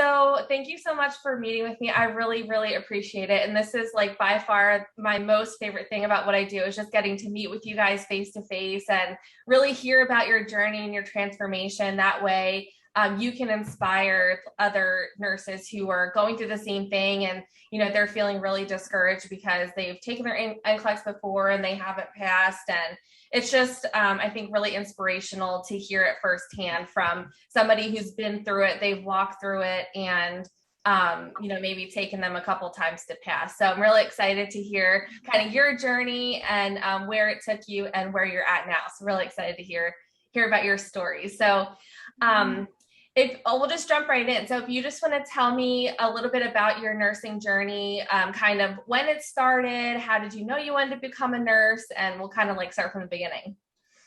So thank you so much for meeting with me. I really, really appreciate it. And this is like by far my most favorite thing about what I do is just getting to meet with you guys face to face and really hear about your journey and your transformation. That way, you can inspire other nurses who are going through the same thing and, they're feeling really discouraged because they've taken their NCLEX before and they haven't passed. And it's just, I think, really inspirational to hear it firsthand from somebody who's been through it, they've walked through it, and maybe taken them a couple times to pass. So I'm really excited to hear kind of your journey and where it took you and where you're at now. So really excited to hear about your story. So we'll just jump right in. So if you just want to tell me a little bit about your nursing journey, kind of when it started, how did you know you wanted to become a nurse, and we'll kind of like start from the beginning.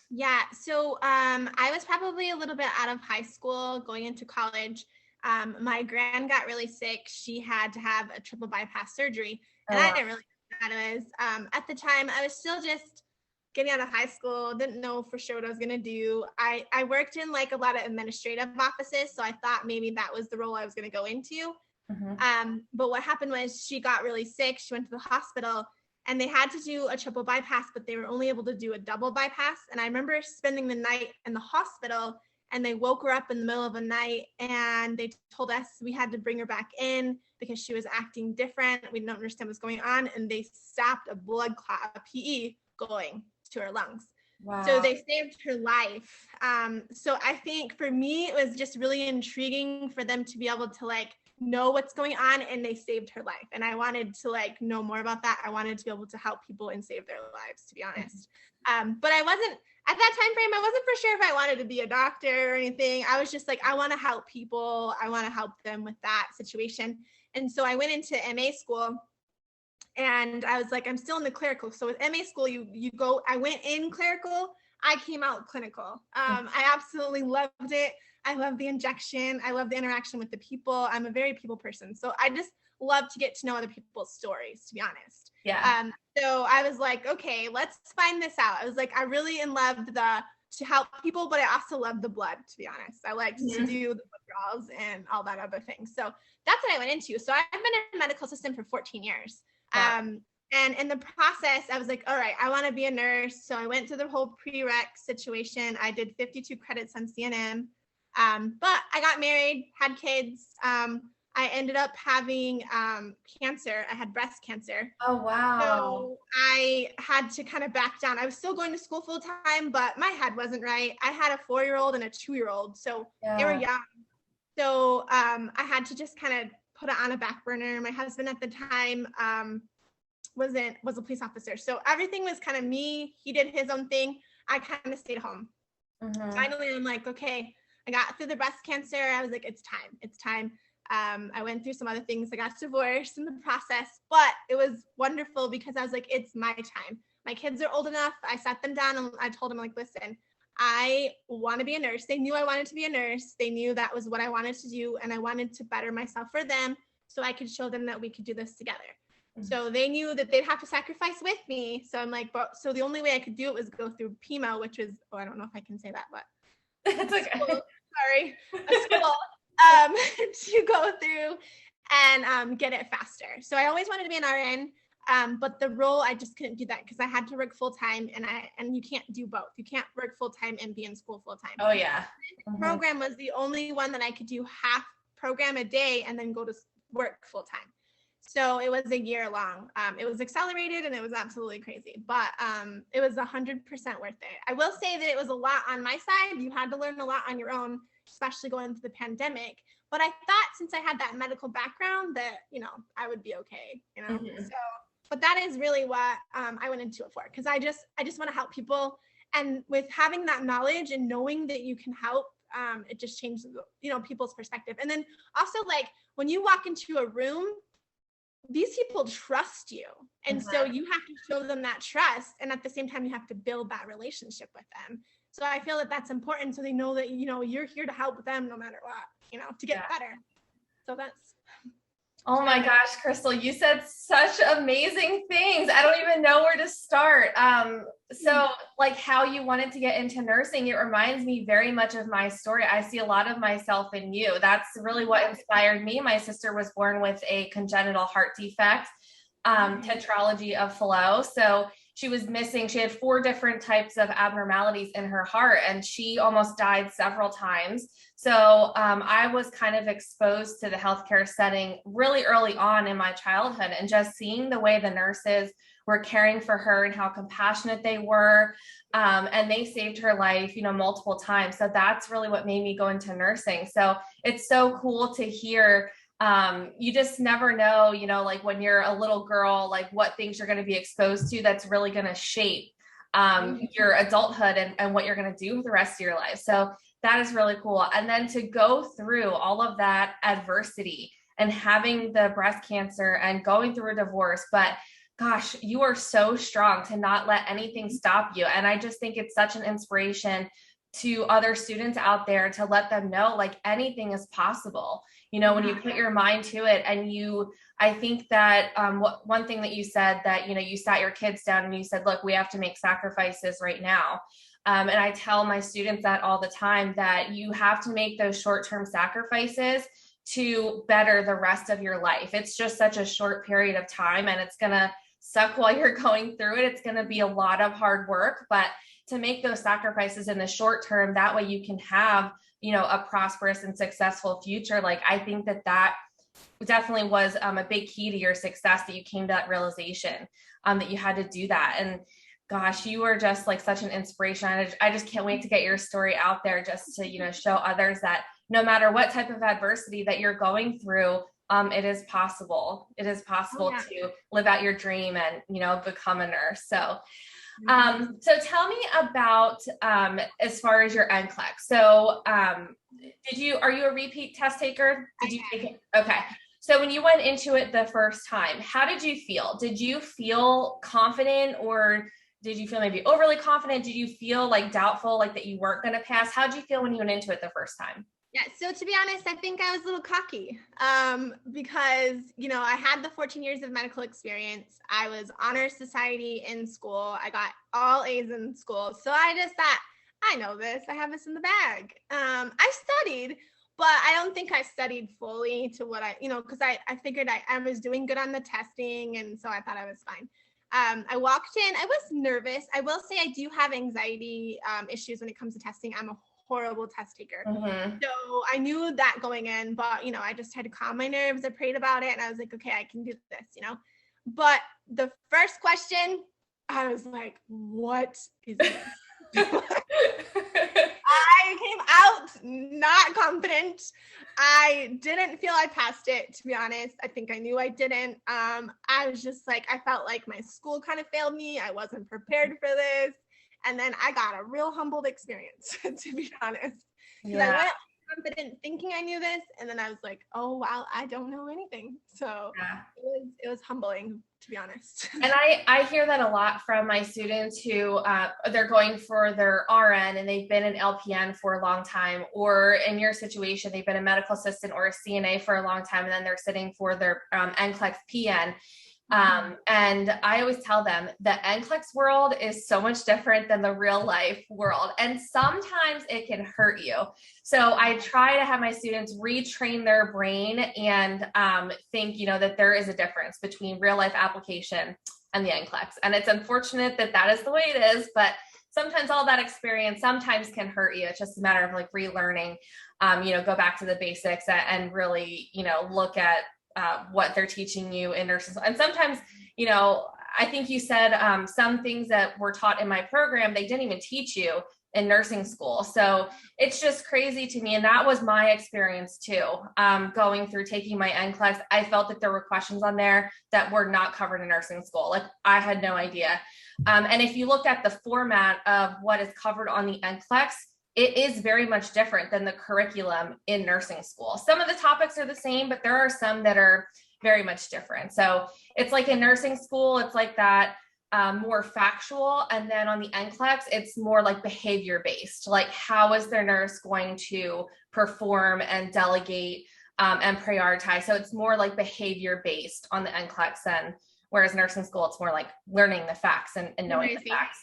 Yeah, so I was probably a little bit out of high school going into college. My gran got really sick. She had to have a triple bypass surgery, and I didn't really know what that was. At the time, I was still just getting out of high school, didn't know for sure what I was going to do. I worked in like a lot of administrative offices, so I thought maybe that was the role I was going to go into. But what happened was she got really sick. She went to the hospital, and they had to do a triple bypass, but they were only able to do a double bypass. And I remember spending the night in the hospital, and they woke her up in the middle of the night, and they told us we had to bring her back in because she was acting different. We didn't understand what's going on, and they stopped a blood clot, a PE, going to her lungs. Wow. So they saved her life. So I think for me, it was just really intriguing for them to be able to like know what's going on, and they saved her life. And I wanted to like know more about that. I wanted to be able to help people and save their lives, to be honest. But I wasn't, at that time frame, I wasn't for sure if I wanted to be a doctor or anything. I was just like, I want to help people. I want to help them with that situation. And so I went into MA school. And I was like, I'm still in the clerical. So with MA school, you go, I went in clerical, I came out clinical. I absolutely loved it. I love the injection. I love the interaction with the people. I'm a very people person. So I just love to get to know other people's stories, to be honest. Yeah. So I was like, okay, let's find this out. I was like, I really loved to help people, but I also love the blood, to be honest. I liked to do the withdrawals and all that other thing. So that's what I went into. So I've been in the medical system for 14 years. And in the process, I was like, all right, I want to be a nurse. So I went through the whole prereq situation. I did 52 credits on CNM. But I got married, had kids. I ended up having cancer. I had breast cancer. Oh, wow. So I had to kind of back down. I was still going to school full time, but my head wasn't right. I had a 4-year-old and a 2-year-old. So they were young. So I had to just kind of put it on a back burner. My husband at the time was a police officer. So everything was kind of me. He did his own thing. I kind of stayed home. Finally, I'm like, okay, I got through the breast cancer. I was like, it's time. I went through some other things. I got divorced in the process, but it was wonderful because I was like, it's my time. My kids are old enough. I sat them down and I told them, like, listen, I want to be a nurse. They knew I wanted to be a nurse. They knew that was what I wanted to do. And I wanted to better myself for them so I could show them that we could do this together. So they knew that they'd have to sacrifice with me. So I'm like, so the only way I could do it was go through PEMO, which is, I don't know if I can say that, but it's okay. A school to go through and get it faster. So I always wanted to be an RN. But the role, I just couldn't do that because I had to work full time, and you can't do both. You can't work full time and be in school full time. Oh yeah. Program was the only one that I could do half program a day and then go to work full time. So it was a year long. It was accelerated and it was absolutely crazy, but it was 100% worth it. I will say that it was a lot on my side. You had to learn a lot on your own, especially going through the pandemic. But I thought since I had that medical background that, I would be okay, So, but that is really what I went into it for, because I just want to help people. And with having that knowledge and knowing that you can help, it just changes, people's perspective. And then also, like, when you walk into a room, these people trust you. And so you have to show them that trust. And at the same time, you have to build that relationship with them. So I feel that that's important. So they know that, you're here to help them no matter what, to get better. So that's. Oh my gosh, Krystal, you said such amazing things. I don't even know where to start. So like how you wanted to get into nursing, it reminds me very much of my story. I see a lot of myself in you. That's really what inspired me. My sister was born with a congenital heart defect, tetralogy of Fallot. So she was missing, she had 4 different types of abnormalities in her heart, and she almost died several times. So I was kind of exposed to the healthcare setting really early on in my childhood, and just seeing the way the nurses were caring for her and how compassionate they were. And they saved her life, multiple times. So that's really what made me go into nursing. So it's so cool to hear. You just never know, like when you're a little girl, like what things you're going to be exposed to that's really going to shape your adulthood and what you're going to do for the rest of your life. So that is really cool. And then to go through all of that adversity and having the breast cancer and going through a divorce, but gosh, you are so strong to not let anything stop you. And I just think it's such an inspiration to other students out there to let them know like anything is possible. When you put your mind to it, and I think that one thing that you said that, you sat your kids down and you said, look, we have to make sacrifices right now. And I tell my students that all the time, that you have to make those short-term sacrifices to better the rest of your life. It's just such a short period of time, and it's going to suck while you're going through it. It's going to be a lot of hard work, but to make those sacrifices in the short term, that way you can have, a prosperous and successful future. Like, I think that definitely was a big key to your success, that you came to that realization, that you had to do that. And gosh, you are just like such an inspiration. I just can't wait to get your story out there, just to, show others that no matter what type of adversity that you're going through, it is possible. It is possible to live out your dream and, become a nurse. So tell me about, as far as your NCLEX. So, are you a repeat test taker? Did you take it? Okay. So when you went into it the first time, how did you feel? Did you feel confident, or did you feel maybe overly confident? Did you feel like doubtful, like that you weren't going to pass? How did you feel when you went into it the first time? Yeah, so to be honest, I think I was a little cocky because, I had the 14 years of medical experience. I was honor society in school. I got all A's in school. So I just thought, I know this. I have this in the bag. I studied, but I don't think I studied fully to what because I figured I was doing good on the testing. And so I thought I was fine. I walked in, I was nervous. I will say I do have anxiety issues when it comes to testing. I'm a horrible test taker. Mm-hmm. So I knew that going in, but I just had to calm my nerves. I prayed about it and I was like, okay, I can do this, But the first question, I was like, what is this? I came out not confident. I didn't feel I passed it, to be honest. I think I knew I didn't. I was just like, I felt like my school kind of failed me. I wasn't prepared for this. And then I got a real humbled experience, to be honest. Because I went confident thinking I knew this. And then I was like, oh, wow, I don't know anything. So it was humbling, to be honest. And I hear that a lot from my students who they're going for their RN and they've been an LPN for a long time, or in your situation, they've been a medical assistant or a CNA for a long time, and then they're sitting for their NCLEX PN. And I always tell them the NCLEX world is so much different than the real life world. And sometimes it can hurt you. So I try to have my students retrain their brain and think, that there is a difference between real life application and the NCLEX. And it's unfortunate that is the way it is, but sometimes all that experience sometimes can hurt you. It's just a matter of like relearning, go back to the basics and really, look at what they're teaching you in nursing school. And sometimes, I think you said some things that were taught in my program, they didn't even teach you in nursing school. So it's just crazy to me. And that was my experience too. Going through taking my NCLEX, I felt that there were questions on there that were not covered in nursing school. Like I had no idea. And if you look at the format of what is covered on the NCLEX, it is very much different than the curriculum in nursing school. Some of the topics are the same, but there are some that are very much different. So it's like in nursing school, it's like that more factual. And then on the NCLEX, it's more like behavior based. Like how is their nurse going to perform and delegate and prioritize. So it's more like behavior based on the NCLEX, and whereas nursing school, it's more like learning the facts and knowing the facts.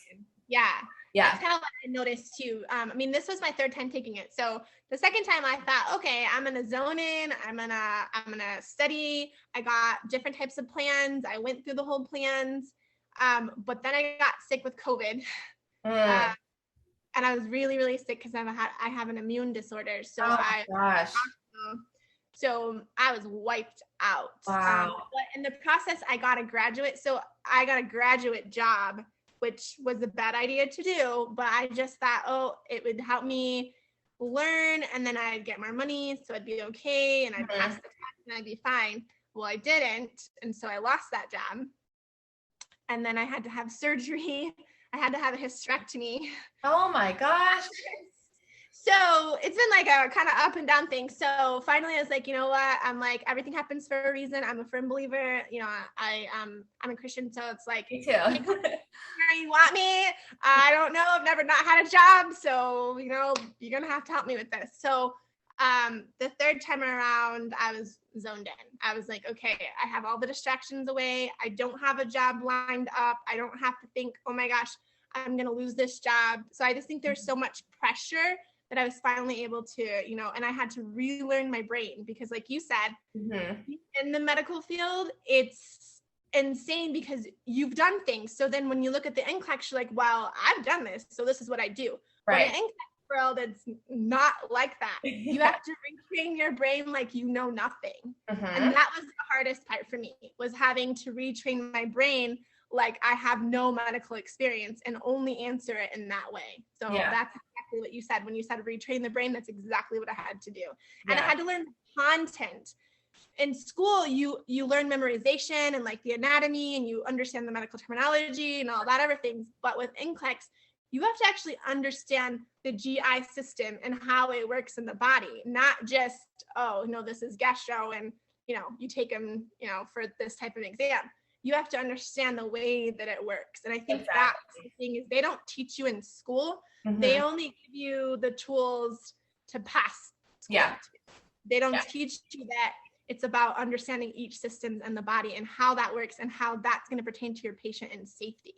Yeah. Yeah. That's kind of what I noticed too. I mean, this was my third time taking it. So the second time I thought, okay, I'm going to zone in. I'm going to study. I got different types of plans. I went through the whole plans. But then I got sick with COVID. And I was really, really sick because I have an immune disorder. So So I was wiped out. Wow. But in the process, I got a graduate job, which was a bad idea to do, but I just thought, it would help me learn, and then I'd get more money, so I'd be okay, and I'd pass the test, and I'd be fine. Well, I didn't, and so I lost that job. And then I had to have surgery. I had to have a hysterectomy. Oh my gosh. So it's been like a kind of up and down thing. So finally I was like, you know what? I'm like, everything happens for a reason. I'm a firm believer. You know, I'm a Christian. So it's like, me too. Where you want me? I don't know. I've never not had a job. So, you know, you're going to have to help me with this. So the third time around, I was zoned in. I was like, okay, I have all the distractions away. I don't have a job lined up. I don't have to think, oh my gosh, I'm going to lose this job. So I just think there's so much pressure that I was finally able to, you know, and I had to relearn my brain because like you said, in the medical field, it's insane because you've done things. So then when you look at the NCLEX, you're like, well, I've done this. So this is what I do. Right. But in the NCLEX world, it's not like that. You have to retrain your brain like you know nothing. And that was the hardest part for me, was having to retrain my brain like I have no medical experience and only answer it in that way. So that's exactly what you said. When you said retrain the brain, that's exactly what I had to do. And I had to learn content. In school, you learn memorization and like the anatomy, and you understand the medical terminology and all that other things. But with NCLEX, you have to actually understand the GI system and how it works in the body, not just, this is gastro and, you take them, for this type of exam. You have to understand the way that it works. And I think that's the thing, is they don't teach you in school. They only give you the tools to pass school. They don't teach you that it's about understanding each system and the body and how that works and how that's going to pertain to your patient and safety.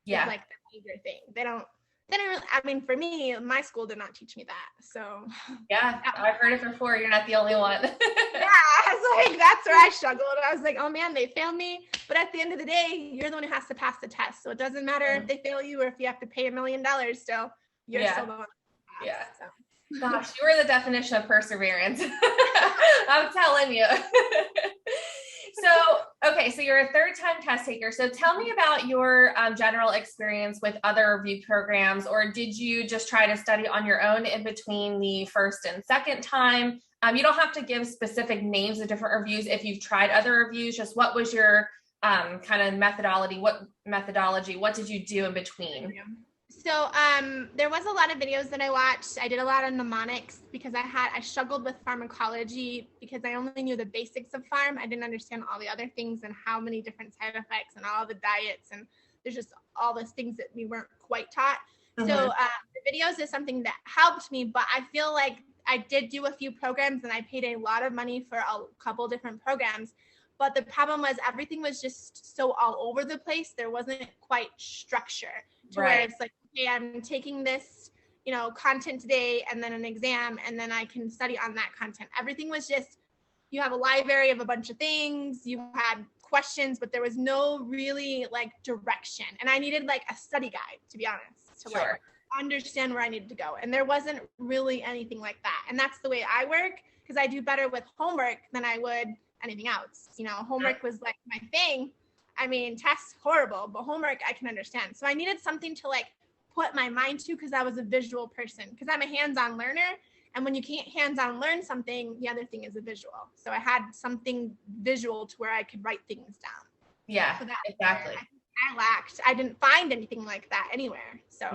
It's like the major thing. They don't really, I mean, for me, my school did not teach me that. So I've heard it before. You're not the only one. I was like, that's where I struggled. I was like, oh man, they failed me. But at the end of the day, you're the one who has to pass the test. So it doesn't matter if they fail you or if you have to pay $1 million still, you're still the one. So. Gosh, you were the definition of perseverance. I'm telling you. So you're a third-time test taker. So tell me about your general experience with other review programs, or did you just try to study on your own in between the first and second time? You don't have to give specific names of different reviews if you've tried other reviews. Just what was your kind of methodology? What did you do in between? So there was a lot of videos that I watched. I did a lot of mnemonics because I struggled with pharmacology because I only knew the basics of pharm. I didn't understand all the other things and how many different side effects and all the diets, and there's just all those things that we weren't quite taught. So the videos is something that helped me, but I feel like I did do a few programs and I paid a lot of money for a couple different programs. But the problem was everything was just so all over the place. There wasn't quite structure to where it's like, okay, I'm taking this, content today and then an exam, and then I can study on that content. Everything was just, you have a library of a bunch of things, you had questions, but there was no really like direction. And I needed like a study guide, to be honest, to like understand where I needed to go. And there wasn't really anything like that. And that's the way I work, because I do better with homework than I would anything else. Homework was like my thing. I mean, tests horrible, but homework I can understand. So I needed something to like put my mind to, because I was a visual person, because I'm a hands-on learner. And when you can't hands-on learn something, the other thing is a visual. So I had something visual to where I could write things down. Yeah, so exactly. I lacked. I didn't find anything like that anywhere. So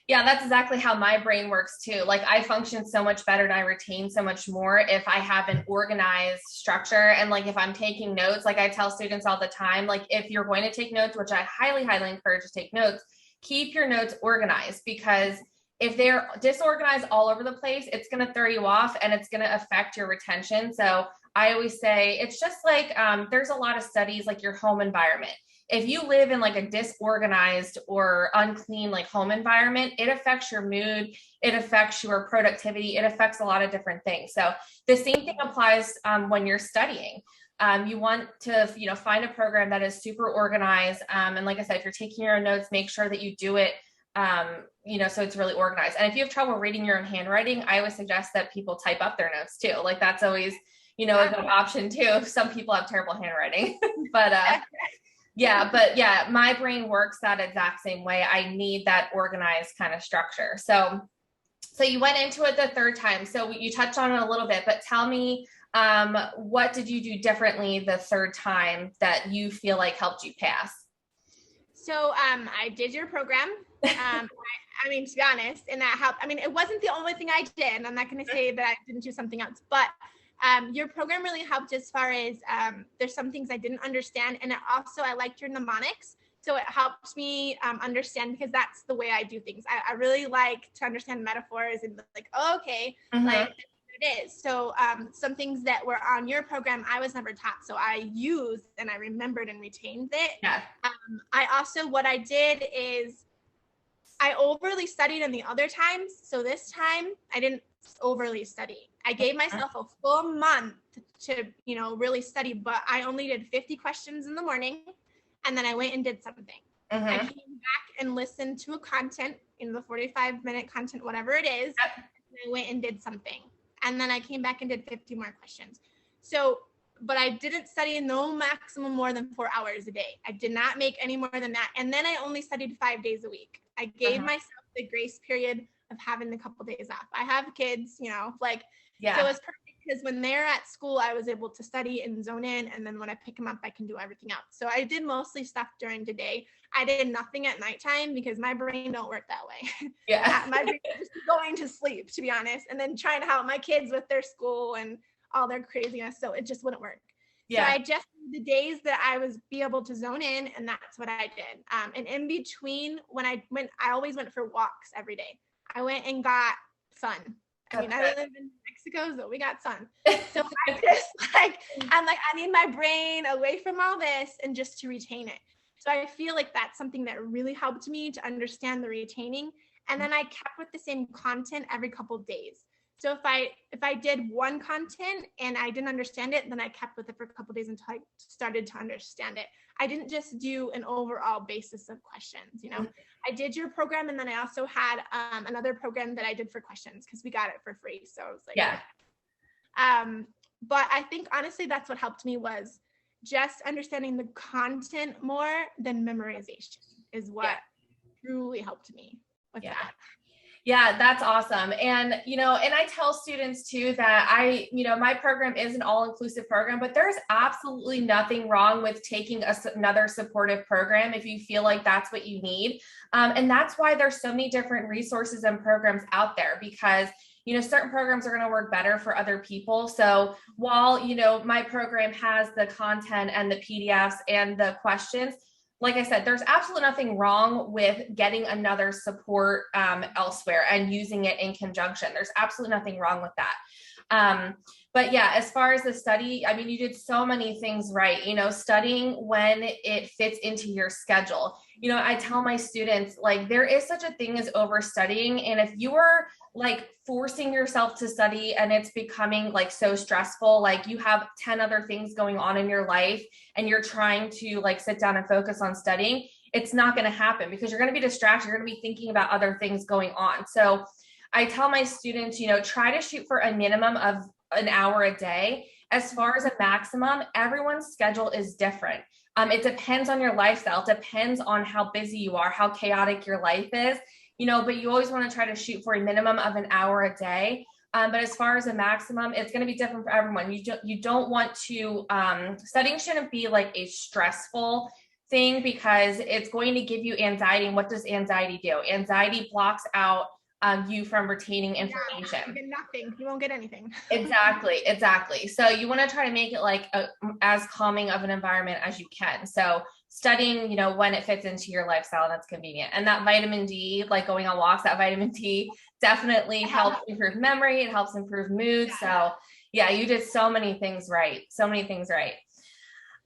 yeah, that's exactly how my brain works too. Like I function so much better and I retain so much more if I have an organized structure. And like, if I'm taking notes, like I tell students all the time, like if you're going to take notes, which I highly, highly encourage to take notes, keep your notes organized, because if they're disorganized all over the place, it's going to throw you off and it's going to affect your retention. So I always say it's just like there's a lot of studies like your home environment. If you live in like a disorganized or unclean like home environment, it affects your mood, it affects your productivity, it affects a lot of different things. So the same thing applies when you're studying. You want to, find a program that is super organized. And like I said, if you're taking your own notes, make sure that you do it, so it's really organized. And if you have trouble reading your own handwriting, I always suggest that people type up their notes too. Like that's always, a good option too. Some people have terrible handwriting, but my brain works that exact same way. I need that organized kind of structure. So you went into it the third time. So you touched on it a little bit, but tell me, what did you do differently the third time that you feel like helped you pass? So I did your program. I mean, to be honest, and that helped. I mean, it wasn't the only thing I did. I'm not going to say that I didn't do something else, but your program really helped as far as there's some things I didn't understand. And I liked your mnemonics. So it helped me understand, because that's the way I do things. I really like to understand metaphors and like, like it is. So some things that were on your program, I was never taught. So I used and I remembered and retained it. Yeah. What I did is I overly studied in the other times. So this time I didn't overly study. I gave myself a full month to, really study, but I only did 50 questions in the morning. And then I went and did something. I came back and listened to a content, the 45-minute content, whatever it is. And I went and did something. And then I came back and did 50 more questions. So, but I didn't study no maximum more than 4 hours a day. I did not make any more than that. And then I only studied 5 days a week. I gave myself the grace period of having a couple days off. I have kids, so it was perfect, because when they're at school, I was able to study and zone in. And then when I pick them up, I can do everything else. So I did mostly stuff during the day. I did nothing at nighttime because my brain don't work that way. Yeah. My brain is just going to sleep, to be honest, and then trying to help my kids with their school and all their craziness. So it just wouldn't work. Yeah. So I just, the days that I was be able to zone in, and that's what I did. And in between, I always went for walks every day. I went and got sun. I live in Mexico, so we got sun. So I'm like, I need my brain away from all this and just to retain it. So I feel like that's something that really helped me to understand the retaining. And then I kept with the same content every couple of days. So if I did one content and I didn't understand it, then I kept with it for a couple of days until I started to understand it. I didn't just do an overall basis of questions, I did your program, and then I also had another program that I did for questions because we got it for free. So I was like, yeah. But I think honestly, that's what helped me, was just understanding the content more than memorization is what truly helped me with that. Yeah, that's awesome. And, and I tell students too that my program is an all-inclusive program, but there's absolutely nothing wrong with taking another supportive program if you feel like that's what you need. And that's why there's so many different resources and programs out there, because certain programs are going to work better for other people. So while, my program has the content and the PDFs and the questions, like I said, there's absolutely nothing wrong with getting another support elsewhere and using it in conjunction. There's absolutely nothing wrong with that. But yeah, as far as the study, you did so many things right. Studying when it fits into your schedule. I tell my students, like, there is such a thing as overstudying. And if you are like forcing yourself to study and it's becoming like so stressful, like you have 10 other things going on in your life and you're trying to like sit down and focus on studying, it's not going to happen because you're going to be distracted. You're going to be thinking about other things going on. So I tell my students, try to shoot for a minimum of an hour a day. As far as a maximum, everyone's schedule is different. It depends on your lifestyle. It depends on how busy you are, how chaotic your life is, but you always want to try to shoot for a minimum of an hour a day. But as far as a maximum, it's going to be different for everyone. You don't want to, studying shouldn't be like a stressful thing because it's going to give you anxiety. And what does anxiety do? Anxiety blocks out you from retaining information. You get nothing. You won't get anything. Exactly. So you want to try to make it like as calming of an environment as you can. So studying, when it fits into your lifestyle and that's convenient. And that vitamin D, like going on walks, that vitamin D definitely helps improve memory. It helps improve mood. So yeah, you did so many things right. So many things right.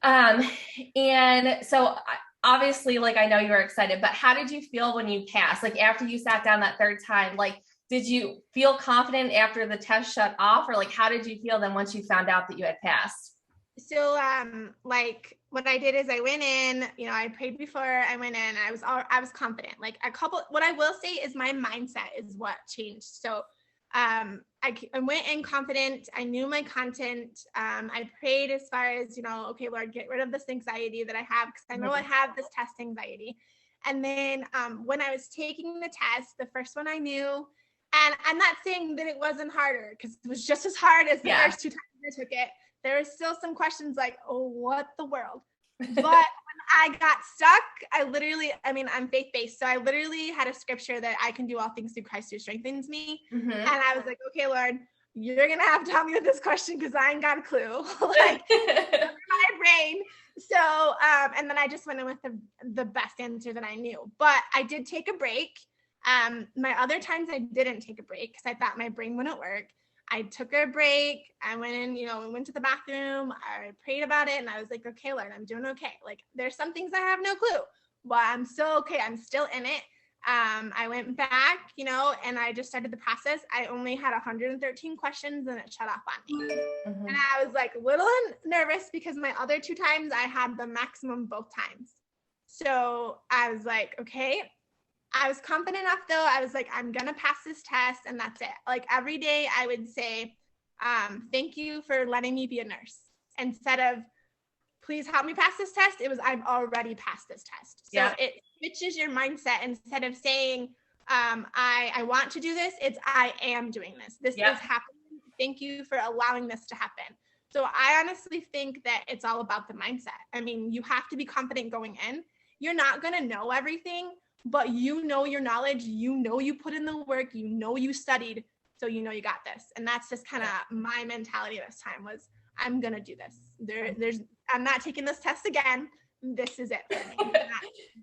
And so obviously, like, I know you were excited, but how did you feel when you passed? Like after you sat down that third time, like, did you feel confident after the test shut off, or like, how did you feel then once you found out that you had passed? So, like what I did is I went in, I prayed before I went in. I was confident. Like what I will say is my mindset is what changed. So, I went in confident. I knew my content. I prayed as far as, okay, Lord, get rid of this anxiety that I have, because I know I have this test anxiety. And then when I was taking the test, the first one I knew, and I'm not saying that it wasn't harder, because it was just as hard as the first 2 times I took it. There were still some questions like, oh, what the world? But when I got stuck, I'm faith-based. So I literally had a scripture that I can do all things through Christ who strengthens me. Mm-hmm. And I was like, okay, Lord, you're going to have to help me with this question, because I ain't got a clue. Like, my brain. So, and then I just went in with the best answer that I knew. But I did take a break. My other times I didn't take a break because I thought my brain wouldn't work. I took a break. I went in, we went to the bathroom. I prayed about it, and I was like, okay, Lord, I'm doing okay. Like, there's some things I have no clue, but I'm still okay. I'm still in it. I went back, and I just started the process. I only had 113 questions, and it shut off on me. Mm-hmm. And I was like a little nervous because my other 2 times I had the maximum both times. So I was like, okay. I was confident enough though. I was like, I'm going to pass this test, and that's it. Like every day I would say, thank you for letting me be a nurse. Instead of, please help me pass this test, it was, I've already passed this test. So it switches your mindset. Instead of saying, I want to do this, it's, I am doing this. This is happening. Thank you for allowing this to happen. So I honestly think that it's all about the mindset. I mean, you have to be confident going in. You're not going to know everything, but your knowledge, you put in the work, you studied, so you got this. And that's just kind of my mentality this time was, I'm going to do this. I'm not taking this test again. This is it for me.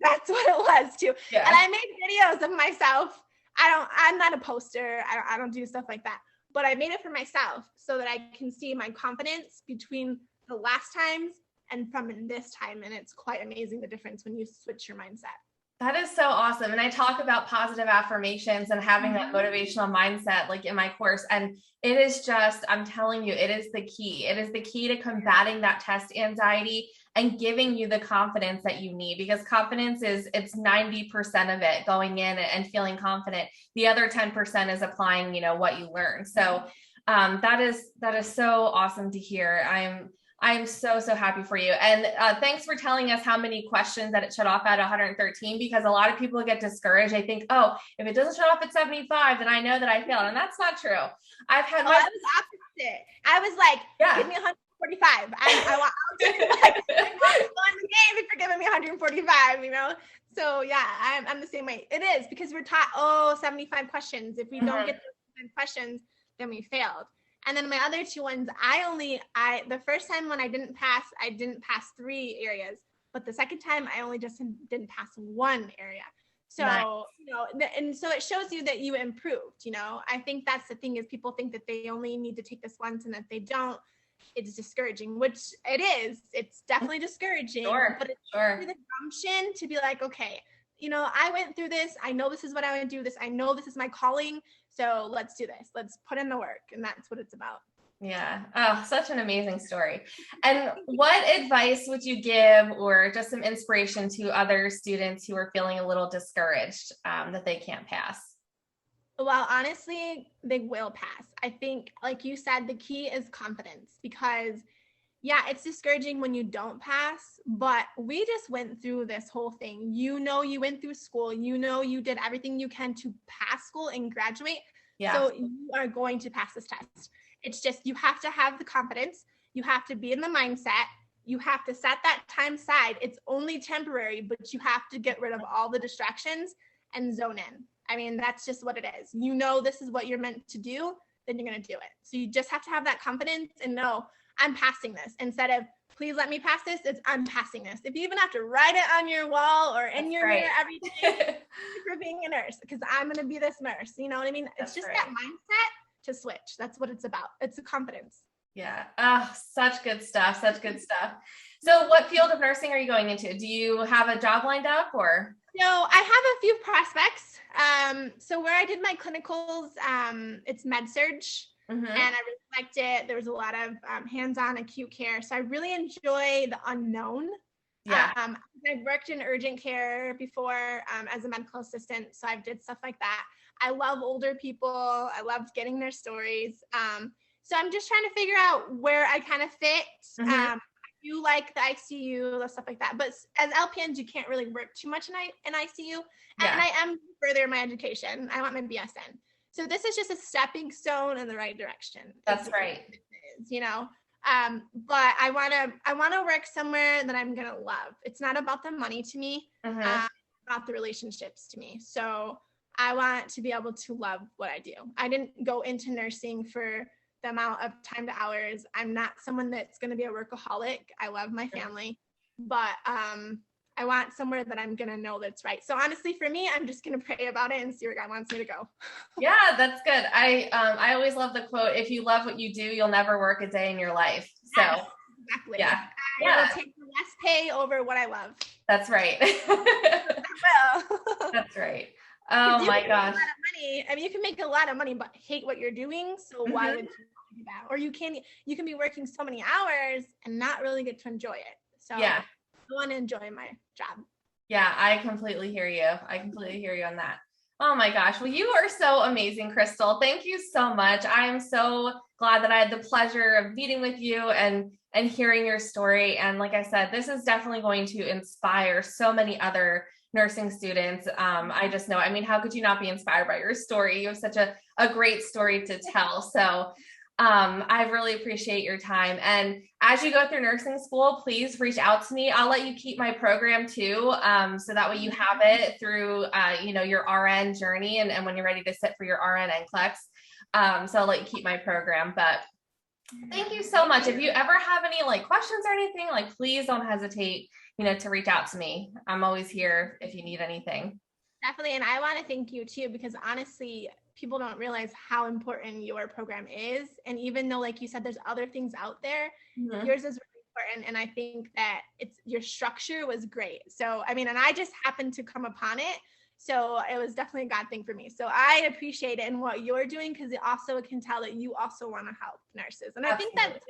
That's what it was too. Yeah. And I made videos of myself. I'm not a poster. I don't do stuff like that, but I made it for myself so that I can see my confidence between the last times and from this time. And it's quite amazing the difference when you switch your mindset. That is so awesome. And I talk about positive affirmations and having that motivational mindset, like in my course. And it is just, I'm telling you, it is the key. It is the key to combating that test anxiety and giving you the confidence that you need, because confidence it's 90% of it, going in and feeling confident. The other 10% is applying, what you learn. So that is so awesome to hear. I'm so happy for you. And thanks for telling us how many questions that it shut off at 113, because a lot of people get discouraged. I think, oh, if it doesn't shut off at 75, then I know that I failed. And that's not true. I've had I was opposite. I was like, give me 145. I'll take like the game if you're giving me 145, So yeah, I'm the same way. It is because we're taught, 75 questions. If we don't get those questions, then we failed. And then my other 2 ones, the first time when I didn't pass 3 areas, but the second time I only just didn't pass 1 area. So, nice. And so it shows you that you improved, I think that's the thing is people think that they only need to take this once, and if they don't, it's discouraging, which it is. It's definitely discouraging, but it's the gumption to be like, okay, I went through this. I know this is what I want to do. I know this is my calling. So let's do this. Let's put in the work. And that's what it's about. Yeah. Oh, such an amazing story. And what advice would you give, or just some inspiration to other students who are feeling a little discouraged that they can't pass? Well, honestly, they will pass. I think, like you said, the key is confidence, because it's discouraging when you don't pass, but we just went through this whole thing. You went through school, you did everything you can to pass school and graduate. Yeah. So you are going to pass this test. It's just, you have to have the confidence. You have to be in the mindset. You have to set that time aside. It's only temporary, but you have to get rid of all the distractions and zone in. I mean, that's just what it is. This is what you're meant to do, then you're going to do it. So you just have to have that confidence and know, I'm passing this, instead of please let me pass this, it's I'm passing this. If you even have to write it on your wall or in your mirror every day for being a nurse, because I'm going to be this nurse. You know what I mean? It's just that mindset to switch. That's what it's about. It's a confidence. Yeah. Oh, such good stuff. Such good stuff. So what field of nursing are you going into? Do you have a job lined up or? No, I have a few prospects. So where I did my clinicals, it's med-surg. And I really liked it. There was a lot of hands-on acute care. So I really enjoy the unknown. Yeah. I've worked in urgent care before as a medical assistant. So I've did stuff like that. I love older people. I loved getting their stories. So I'm just trying to figure out where I kind of fit. I do like the ICU, the stuff like that. But as LPNs, you can't really work too much in ICU. And I am further in my education. I want my BSN. So this is just a stepping stone in the right direction. That's right. You know, but I want to work somewhere that I'm going to love. It's not about the money to me, about the relationships to me. So I want to be able to love what I do. I didn't go into nursing for the amount of time to hours. I'm not someone that's going to be a workaholic. I love my family, but I want somewhere that I'm going to know that's right. So honestly, for me, I'm just going to pray about it and see where God wants me to go. Yeah, that's good. I always love the quote, if you love what you do, you'll never work a day in your life. So yes, exactly. Yeah. I will take the less pay over what I love. That's right. I will. That's right. Oh my gosh. I mean, you can make a lot of money, but hate what you're doing. So why would you do that? Or you can be working so many hours and not really get to enjoy it. So yeah. I want to enjoy my job. Yeah, I completely hear you. I completely hear you on that. Oh my gosh. Well, you are so amazing, Krystal. Thank you so much. I am so glad that I had the pleasure of meeting with you and hearing your story. And like I said, this is definitely going to inspire so many other nursing students. I just know, I mean, how could you not be inspired by your story? You have such a great story to tell. So I really appreciate your time. And as you go through nursing school, please reach out to me. I'll let you keep my program too. So that way you have it through, your RN journey and when you're ready to sit for your RN NCLEX. So I'll let you keep my program, but thank you so much. If you ever have any questions or anything, please don't hesitate, to reach out to me. I'm always here if you need anything. Definitely. And I want to thank you too, because honestly, people don't realize how important your program is. And even though, like you said, there's other things out there, yours is really important. And I think that your structure was great. So, I mean, and I just happened to come upon it. So it was definitely a God thing for me. So I appreciate it and what you're doing, because it also can tell that you also want to help nurses. And I think that's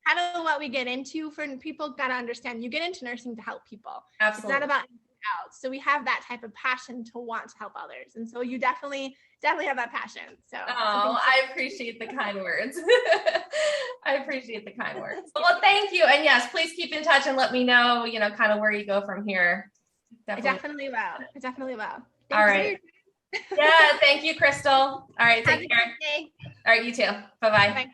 kind of what we get into. For people, got to understand, you get into nursing to help people. Absolutely. It's not about anything else. So we have that type of passion to want to help others. And so you definitely have that passion. So I appreciate the kind words. I appreciate the kind words. Well, thank you. And yes, please keep in touch and let me know, kind of where you go from here. Definitely. I definitely will. All right. Yeah. Thank you, Krystal. All right. Take care. All right. You too. Bye-bye. Bye.